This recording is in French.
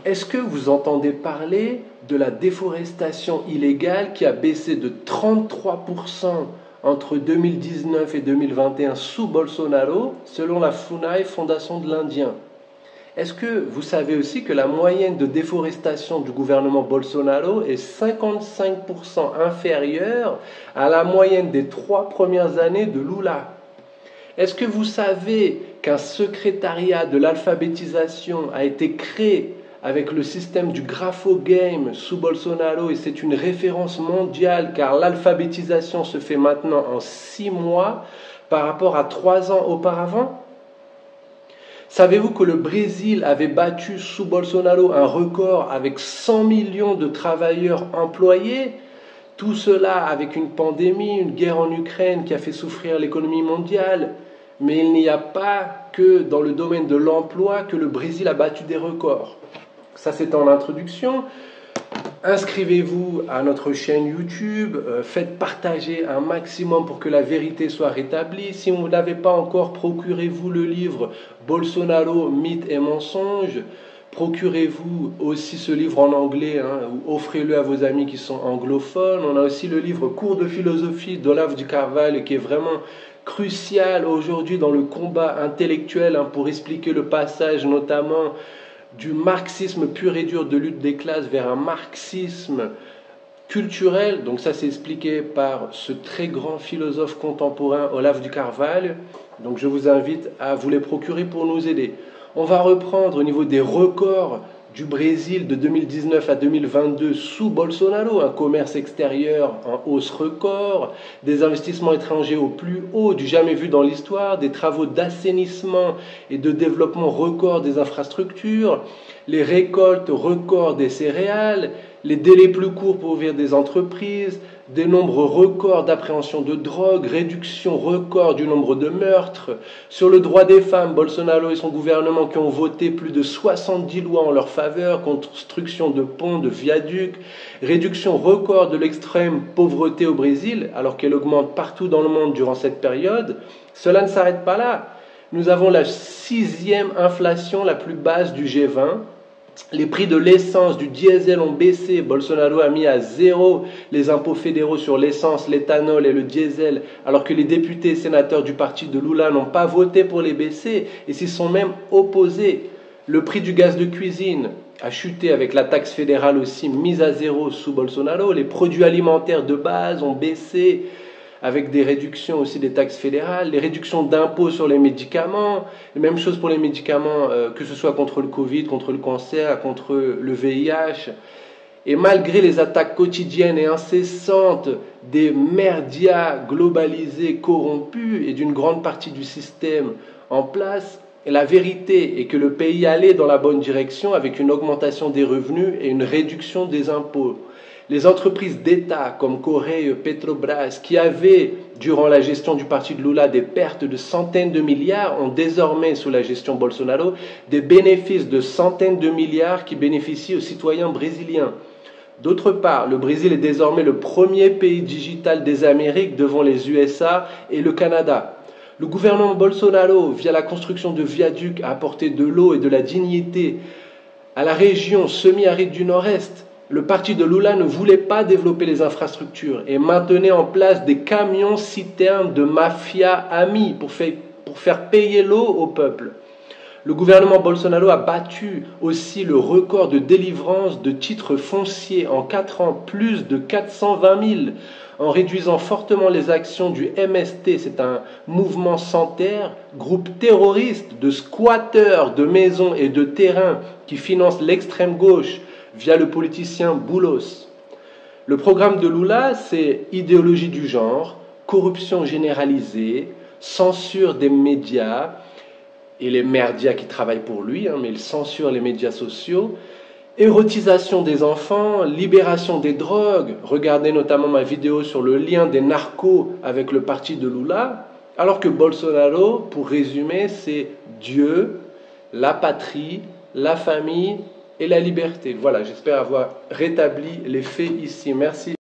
Est-ce que vous entendez parler de la déforestation illégale qui a baissé de 33% entre 2019 et 2021 sous Bolsonaro, selon la FUNAI, Fondation de l'Indien? Est-ce que vous savez aussi que la moyenne de déforestation du gouvernement Bolsonaro est 55% inférieure à la moyenne des 3 premières années de Lula? Est-ce que vous savez qu'un secrétariat de l'alphabétisation a été créé avec le système du Graphogame sous Bolsonaro et c'est une référence mondiale car l'alphabétisation se fait maintenant en 6 mois par rapport à 3 ans auparavant? Savez-vous que le Brésil avait battu sous Bolsonaro un record avec 100 millions de travailleurs employés? Tout cela avec une pandémie, une guerre en Ukraine qui a fait souffrir l'économie mondiale. Mais il n'y a pas que dans le domaine de l'emploi que le Brésil a battu des records. Ça, c'est en introduction. Inscrivez-vous à notre chaîne YouTube, faites partager un maximum pour que la vérité soit rétablie. Si vous n'avez pas encore, procurez-vous le livre Bolsonaro, mythe et mensonge. Procurez-vous aussi ce livre en anglais, ou offrez-le à vos amis qui sont anglophones. On a aussi le livre Cours de philosophie d'Olavo de Carvalho qui est vraiment crucial aujourd'hui dans le combat intellectuel pour expliquer le passage notamment du marxisme pur et dur de lutte des classes vers un marxisme culturel. Donc ça c'est expliqué par ce très grand philosophe contemporain Olavo de Carvalho. Donc je vous invite à vous les procurer pour nous aider. On va reprendre au niveau des records du Brésil de 2019 à 2022 sous Bolsonaro, un commerce extérieur en hausse record, des investissements étrangers au plus haut du jamais vu dans l'histoire, des travaux d'assainissement et de développement record des infrastructures, les récoltes records des céréales, les délais plus courts pour ouvrir des entreprises, des nombres records d'appréhension de drogue, réduction record du nombre de meurtres. Sur le droit des femmes, Bolsonaro et son gouvernement qui ont voté plus de 70 lois en leur faveur, construction de ponts, de viaducs, réduction record de l'extrême pauvreté au Brésil, alors qu'elle augmente partout dans le monde durant cette période. Cela ne s'arrête pas là. Nous avons la 6e inflation la plus basse du G20. Les prix de l'essence, du diesel ont baissé. Bolsonaro a mis à zéro les impôts fédéraux sur l'essence, l'éthanol et le diesel, alors que les députés et sénateurs du parti de Lula n'ont pas voté pour les baisser et s'y sont même opposés. Le prix du gaz de cuisine a chuté avec la taxe fédérale aussi mise à zéro sous Bolsonaro. Les produits alimentaires de base ont baissé avec des réductions aussi des taxes fédérales, les réductions d'impôts sur les médicaments, la même chose pour les médicaments, que ce soit contre le Covid, contre le cancer, contre le VIH. Et malgré les attaques quotidiennes et incessantes des merdias globalisés corrompus et d'une grande partie du système en place, la vérité est que le pays allait dans la bonne direction avec une augmentation des revenus et une réduction des impôts. Les entreprises d'État comme Correio, Petrobras, qui avaient, durant la gestion du parti de Lula, des pertes de centaines de milliards, ont désormais, sous la gestion Bolsonaro, des bénéfices de centaines de milliards qui bénéficient aux citoyens brésiliens. D'autre part, le Brésil est désormais le premier pays digital des Amériques devant les USA et le Canada. Le gouvernement Bolsonaro, via la construction de viaducs, a apporté de l'eau et de la dignité à la région semi-aride du Nord-Est. Le parti de Lula ne voulait pas développer les infrastructures et maintenait en place des camions-citernes de mafia amis pour faire payer l'eau au peuple. Le gouvernement Bolsonaro a battu aussi le record de délivrance de titres fonciers en 4 ans, plus de 420 000, en réduisant fortement les actions du MST, c'est un mouvement sans terre, groupe terroriste de squatteurs de maisons et de terrains qui finance l'extrême gauche via le politicien Boulos. Le programme de Lula, c'est idéologie du genre, corruption généralisée, censure des médias, et les merdias qui travaillent pour lui, mais il censure les médias sociaux, érotisation des enfants, libération des drogues. Regardez notamment ma vidéo sur le lien des narcos avec le parti de Lula, alors que Bolsonaro, pour résumer, c'est Dieu, la patrie, la famille et la liberté. Voilà, j'espère avoir rétabli les faits ici. Merci.